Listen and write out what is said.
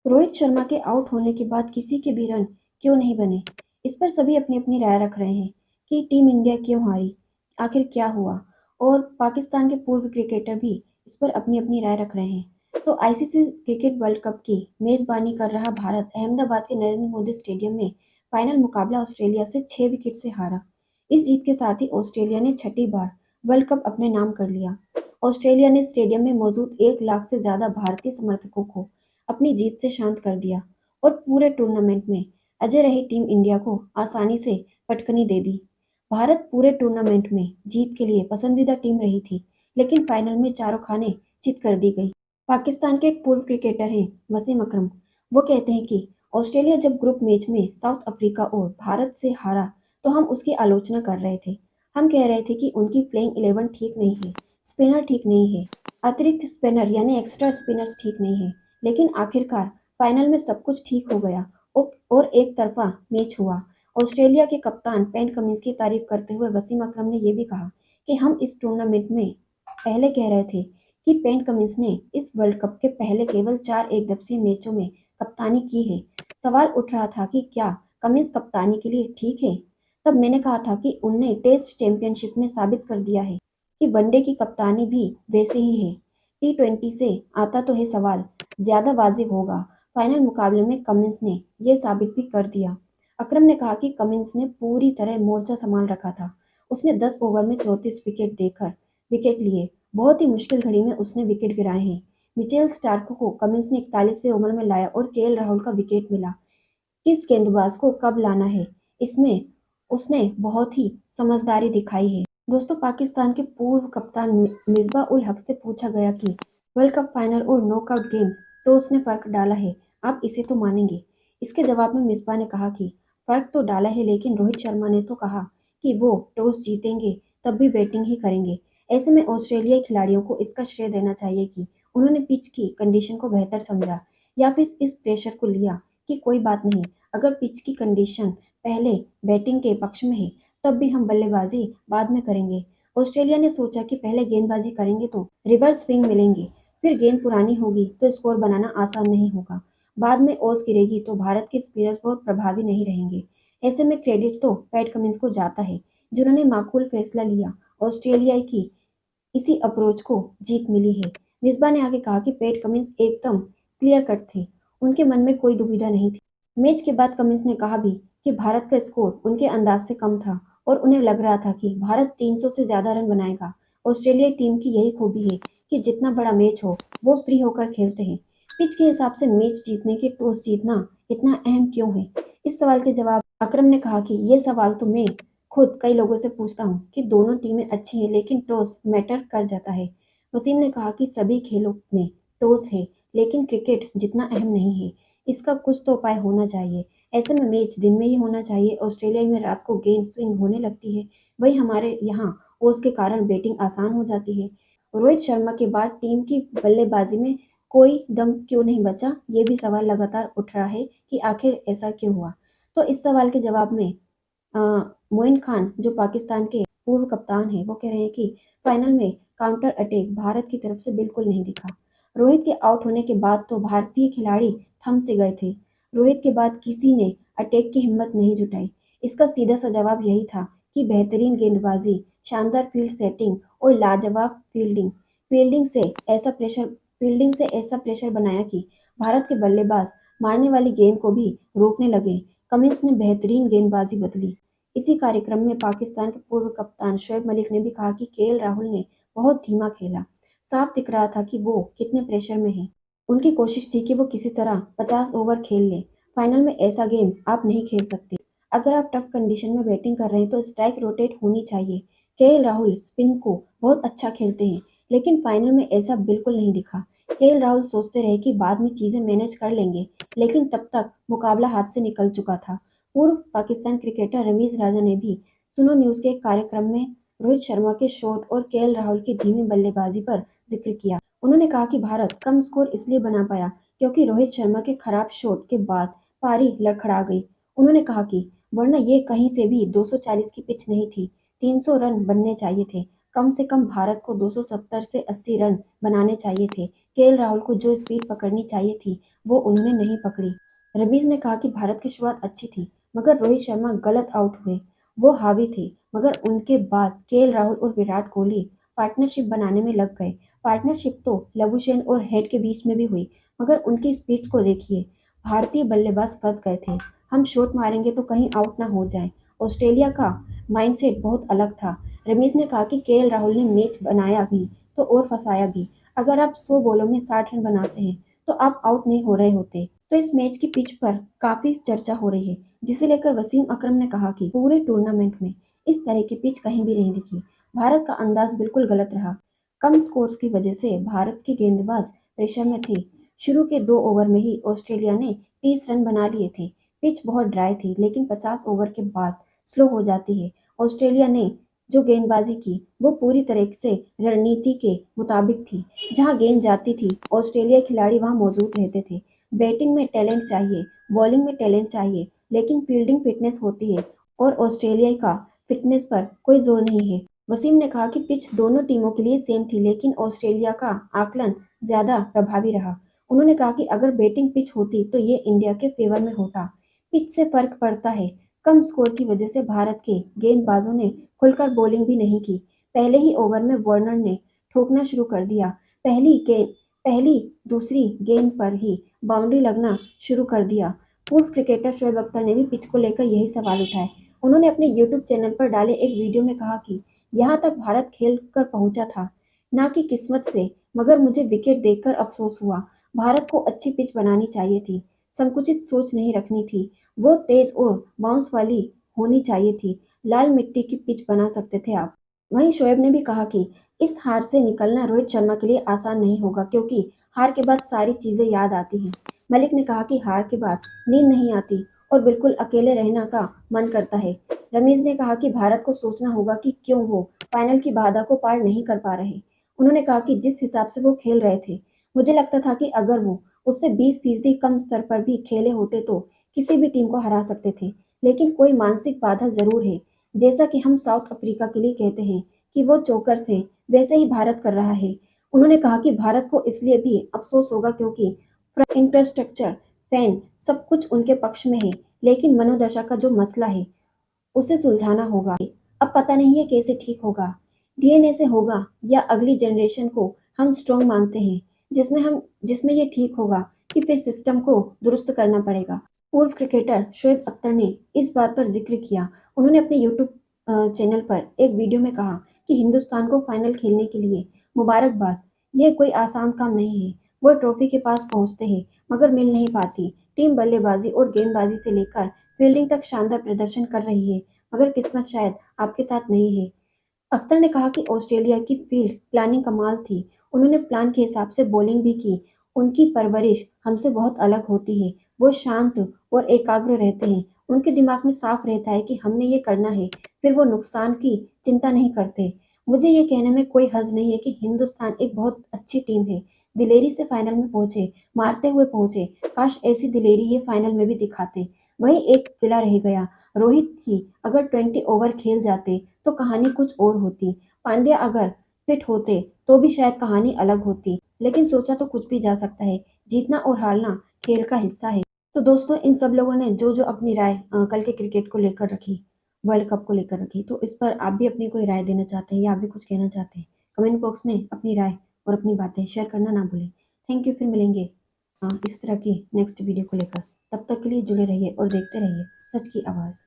रोहित शर्मा के आउट होने के बाद किसी के भी रन क्यों नहीं बने, इस पर सभी अपनी अपनी राय रख रहे हैं कि टीम इंडिया क्यों हारी, आखिर क्या हुआ। और पाकिस्तान के पूर्व क्रिकेटर भी इस पर अपनी अपनी राय रख रहे हैं। तो आईसीसी क्रिकेट वर्ल्ड कप की मेजबानी कर रहा भारत अहमदाबाद के नरेंद्र मोदी स्टेडियम में फाइनल मुकाबला ऑस्ट्रेलिया से 6 विकेट से हारा। इस जीत के साथ ही ऑस्ट्रेलिया ने छठी बार वर्ल्ड कप अपने नाम कर लिया। ऑस्ट्रेलिया ने स्टेडियम में मौजूद 1 लाख से ज्यादा भारतीय समर्थकों को अपनी जीत से शांत कर दिया और पूरे टूर्नामेंट में अजय रही टीम इंडिया को आसानी से पटकनी दे दी। भारत पूरे टूर्नामेंट में जीत के लिए पसंदीदा टीम रही थी, लेकिन फाइनल में चारों खाने चित कर दी गई। पाकिस्तान के एक पूर्व क्रिकेटर हैं वसीम अकरम। वो कहते हैं कि ऑस्ट्रेलिया जब ग्रुप मैच में साउथ अफ्रीका और भारत से हारा तो हम उसकी आलोचना कर रहे थे। हम कह रहे थे कि उनकी प्लेइंग 11 ठीक नहीं है, स्पिनर ठीक नहीं है, अतिरिक्त स्पिनर यानी एक्स्ट्रा स्पिनर्स ठीक नहीं है। लेकिन आखिरकार फाइनल में सब कुछ ठीक हो गया और एक तरफा मैच हुआ। ऑस्ट्रेलिया के कप्तान पेट कमिंस की तारीफ करते हुए वसीम अकरम ने यह भी कहा कि हम इस टूर्नामेंट में पहले कह रहे थे कि पेट कमिंस ने इस वर्ल्ड कप के पहले केवल 4 एकदिवसीय मैचों में कप्तानी की है। सवाल उठ रहा था कि क्या कमिंस कप्तानी के लिए ठीक है। तब मैंने कहा था कि उनने टेस्ट चैंपियनशिप में साबित कर दिया है कि वनडे की कप्तानी भी वैसे ही है। T20 से आता तो है सवाल, ज्यादा वाजिब होगा। फाइनल मुकाबले में कमिंस ने यह साबित भी कर दिया। अकरम ने कहा कि कमिंस ने पूरी तरह मोर्चा संभाल रखा था। उसने 10 ओवर में 34 विकेट देकर विकेट लिए। बहुत ही मुश्किल घड़ी में उसने विकेट गिराए हैं। मिचेल स्टार्क को कमिंस ने 41वें ओवर में लाया और केएल राहुल का विकेट मिला। किस गेंदबाज को कब लाना है, इसमें उसने बहुत ही समझदारी दिखाई है। दोस्तों, पाकिस्तान के पूर्व कप्तान मिसबा उल हक से पूछा गया कि वर्ल्ड कप फाइनल और नॉकआउट गेम्स टॉस ने फर्क डाला है, आप इसे तो मानेंगे। इसके जवाब में मिसबा ने कहा कि फर्क तो डाला है, लेकिन रोहित शर्मा ने तो कहा कि वो टॉस जीतेंगे तब भी बैटिंग ही करेंगे। ऐसे में ऑस्ट्रेलियाई खिलाड़ियों को इसका श्रेय देना चाहिए कि उन्होंने पिच की कंडीशन को बेहतर समझा या फिर इस प्रेशर को लिया कि कोई बात नहीं, अगर पिच की कंडीशन पहले बैटिंग के पक्ष में है तब भी हम बल्लेबाजी बाद में करेंगे। ऑस्ट्रेलिया ने सोचा कि पहले गेंदबाजी करेंगे तो रिवर्स स्विंग मिलेंगे, फिर गेंद पुरानी होगी तो स्कोर बनाना आसान नहीं होगा, बाद में ओस गिरेगी तो भारत के स्पिनर्स बहुत प्रभावी नहीं रहेंगे। ऐसे में क्रेडिट तो पैट कमिंस को जाता है, जिन्होंने माकूल फैसला लिया। ऑस्ट्रेलिया की इसी अप्रोच को जीत मिली है। मिसबा ने आगे कहा कि पैट कमिंस एकदम क्लियर कट थे, उनके मन में कोई दुविधा नहीं थी। मैच के बाद कमिंस ने कहा भी कि भारत का स्कोर उनके अंदाज से कम था और उन्हें लग रहा था कि भारत 300 से ज्यादा रन बनाएगा। ऑस्ट्रेलियाई टीम की यही खूबी है कि जितना बड़ा मैच हो वो फ्री होकर खेलते हैं। पिच के हिसाब से मैच जीतने के टॉस जीतना इतना अहम क्यों है? इस सवाल के जवाब अकरम ने कहा कि ये सवाल तो मैं खुद कई लोगों से पूछता हूँ कि दोनों टीमें अच्छी हैं, लेकिन टॉस मैटर कर जाता है। वसीम ने कहा कि सभी खेलों में टॉस है, लेकिन क्रिकेट जितना अहम नहीं है। इसका कुछ तो उपाय होना चाहिए। ऐसे में मैच दिन में ही होना चाहिए। ऑस्ट्रेलिया में रात को गेंद स्विंग होने लगती है, वही हमारे यहाँ ओस के कारण बैटिंग आसान हो जाती है। रोहित शर्मा के बाद टीम की बल्लेबाजी में कोई दम क्यों नहीं बचा, ये भी सवाल लगातार उठ रहा है कि आखिर ऐसा क्यों हुआ। तो इस सवाल के जवाब में अ, मोइन खान जो पाकिस्तान के पूर्व कप्तान हैं, वो कह रहे हैं कि फाइनल में काउंटर अटैक भारत की तरफ से बिल्कुल नहीं दिखा। रोहित के आउट होने के बाद तो भारतीय खिलाड़ी थम से गए थे। रोहित के बाद किसी ने अटैक की हिम्मत नहीं जुटाई। इसका सीधा सा जवाब यही था कि बेहतरीन गेंदबाजी, शानदार फील्ड सेटिंग और लाजवाब फील्डिंग से ऐसा प्रेशर बनाया कि भारत के बल्लेबाज मारने वाली गेंद को भी रोकने लगे। कमिंस ने बेहतरीन गेंदबाजी बदली। इसी कार्यक्रम में पाकिस्तान के पूर्व कप्तान शोएब मलिक ने भी कहा कि केएल राहुल ने बहुत धीमा खेला। साफ दिख रहा था कि वो कितने प्रेशर में हैं। उनकी कोशिश थी कि वो किसी तरह 50 ओवर खेल ले। फाइनल में ऐसा गेम आप नहीं खेल सकते। अगर आप टफ कंडीशन में बैटिंग कर रहे हैं तो स्ट्राइक रोटेट होनी चाहिए। केएल राहुल स्पिन को बहुत अच्छा खेलते हैं, लेकिन फाइनल में ऐसा बिल्कुल नहीं दिखा। केएल राहुल सोचते रहे कि बाद में चीजें मैनेज कर लेंगे, लेकिन तब तक मुकाबला हाथ से निकल चुका था। पूर्व पाकिस्तान क्रिकेटर रमीज राजा ने भी सुनो न्यूज के एक कार्यक्रम में रोहित शर्मा के शॉट और केएल राहुल की धीमी बल्लेबाजी पर जिक्र किया। उन्होंने कहा कि भारत कम स्कोर इसलिए बना पाया क्योंकि रोहित शर्मा के खराब शॉट के बाद पारी लड़खड़ा गई। उन्होंने कहा कि वरना ये कहीं से भी 240 की पिच नहीं थी, 300 रन बनने चाहिए थे। कम से कम भारत को 270 से 80 रन बनाने चाहिए थे। केएल राहुल को जो स्पीड पकड़नी चाहिए थी, वो उन्होंने नहीं पकड़ी। रमीज ने कहा कि भारत की शुरुआत अच्छी थी, मगर रोहित शर्मा गलत आउट हुए। वो हावी थे, मगर उनके बाद केएल राहुल और विराट कोहली पार्टनरशिप बनाने में लग गए। पार्टनरशिप तो लबुशेन और हेड के बीच में भी हुई, मगर उनकी स्पीड को देखिए। भारतीय बल्लेबाज फंस गए थे। हम शॉट मारेंगे तो कहीं आउट ना हो जाए। ऑस्ट्रेलिया का माइंडसेट बहुत अलग था। रमीज ने कहा कि केएल राहुल ने मैच बनाया भी तो और फंसाया भी। अगर आप 100 बॉलों में 60 रन बनाते हैं तो आप आउट नहीं हो रहे होते। तो इस मैच की पिच पर काफी चर्चा हो रही है, जिसे लेकर वसीम अकरम ने कहा कि पूरे टूर्नामेंट में इस तरह की पिच कहीं भी नहीं दिखी। भारत का अंदाज बिल्कुल गलत रहा। कम स्कोर्स की वजह से भारत के गेंदबाज प्रेशर में थे। शुरू के 2 ओवर में ही ऑस्ट्रेलिया ने 30 रन बना लिए थे। पिच बहुत ड्राई थी, लेकिन 50 ओवर के बाद स्लो हो जाती है। ऑस्ट्रेलिया ने जो गेंदबाजी की वो पूरी तरह से रणनीति के मुताबिक थी। जहां गेंद जाती थी, ऑस्ट्रेलिया खिलाड़ी वहां मौजूद रहते थे। बैटिंग में टैलेंट चाहिए, बॉलिंग में टैलेंट चाहिए, लेकिन फील्डिंग फिटनेस होती है और ऑस्ट्रेलिया का फिटनेस पर कोई जोर नहीं है। वसीम ने कहा कि पिच दोनों टीमों के लिए सेम थी, लेकिन ऑस्ट्रेलिया का आकलन ज्यादा प्रभावी रहा। उन्होंने कहा कि अगर बैटिंग पिच होती तो ये इंडिया के फेवर में होता। पिच से फर्क पड़ता है। कम स्कोर की वजह से भारत के गेंदबाजों ने खुलकर बॉलिंग भी नहीं की। पहले ही ओवर में वार्नर ने ठोकना शुरू कर दिया। पहली दूसरी गेंद पर ही बाउंड्री लगना शुरू कर दिया। पूर्व क्रिकेटर शोएब अख्तर ने भी पिच को लेकर यही सवाल उठाए। उन्होंने अपने यूट्यूब चैनल पर डाले एक वीडियो में कहा कि यहाँ तक भारत खेल कर पहुंचा था, ना कि किस्मत से, मगर मुझे विकेट देखकर अफसोस हुआ। भारत को अच्छी पिच बनानी चाहिए थी, संकुचित सोच नहीं रखनी थी। वो तेज और बाउंस वाली होनी चाहिए थी। लाल मिट्टी की पिच बना सकते थे आप। वहीं शोएब ने भी कहा कि इस हार से निकलना रोहित शर्मा के लिए आसान नहीं होगा, क्योंकि हार के बाद सारी चीजें याद आती हैं। मलिक ने कहा कि हार के बाद नींद नहीं आती और बिल्कुल अकेले रहना का मन करता है। रमीज ने कहा कि भारत को सोचना होगा कि क्यों वो फाइनल की बाधा को पार नहीं कर पा रहे। उन्होंने कहा कि जिस हिसाब से वो खेल रहे थे, मुझे लगता था कि अगर वो उससे 20% कम स्तर पर भी खेले होते तो किसी भी टीम को हरा सकते थे। लेकिन कोई मानसिक बाधा जरूर है। जैसा कि हम साउथ अफ्रीका के लिए कहते हैं कि वो चोकर्स हैं, वैसे ही भारत कर रहा है। उन्होंने कहा कि भारत को इसलिए भी अफसोस होगा क्योंकि इंफ्रास्ट्रक्चर, फैन, सब कुछ उनके पक्ष में है, लेकिन मनोदशा का जो मसला है उसे सुलझाना होगा। अब पता नहीं है कैसे ठीक होगा। डीएनए से होगा या अगली जनरेशन को हम स्ट्रॉन्ग मानते हैं, जिसमें ये ठीक होगा कि फिर सिस्टम को दुरुस्त करना पड़ेगा। पूर्व क्रिकेटर शोएब अख्तर ने इस बात पर जिक्र किया। उन्होंने अपने यूट्यूब चैनल पर एक वीडियो में कहा कि हिंदुस्तान को फाइनल खेलने के लिए मुबारकबाद। यह कोई आसान काम नहीं है। वो ट्रॉफी के पास पहुंचते हैं, मगर मिल नहीं पाती। टीम बल्लेबाजी और गेंदबाजी से लेकर फील्डिंग तक शानदार प्रदर्शन कर रही है, मगर किस्मत शायद आपके साथ नहीं है। अख्तर ने कहा कि ऑस्ट्रेलिया की फील्ड प्लानिंग कमाल थी। उन्होंने प्लान के हिसाब से बॉलिंग भी की। उनकी परवरिश हमसे बहुत अलग होती है। वो शांत और एकाग्र रहते हैं। उनके दिमाग में साफ रहता है कि हमने ये करना है, फिर वो नुकसान की चिंता नहीं करते। मुझे ये कहने में कोई हर्ज नहीं है कि हिंदुस्तान एक बहुत अच्छी टीम है। दिलेरी से फाइनल में पहुंचे, मारते हुए पहुंचे। काश ऐसी दिलेरी ये फाइनल में भी दिखाते। वही एक गिला रह गया, रोहित ही अगर 20 ओवर खेल जाते तो कहानी कुछ और होती। पांड्या अगर फिट होते तो भी शायद कहानी अलग होती। लेकिन सोचा तो कुछ भी जा सकता है। जीतना और हारना खेल का हिस्सा है। तो दोस्तों, इन सब लोगों ने जो जो अपनी राय कल के क्रिकेट को लेकर रखी, वर्ल्ड कप को लेकर रखी, तो इस पर आप भी अपनी कोई राय देना चाहते हैं या आप भी कुछ कहना चाहते हैं, कमेंट बॉक्स में अपनी राय और अपनी बातें शेयर करना ना भूलें। Thank you. फिर मिलेंगे इस तरह की नेक्स्ट वीडियो को लेकर। तब तक के लिए जुड़े रहिए और देखते रहिए सच की आवाज़।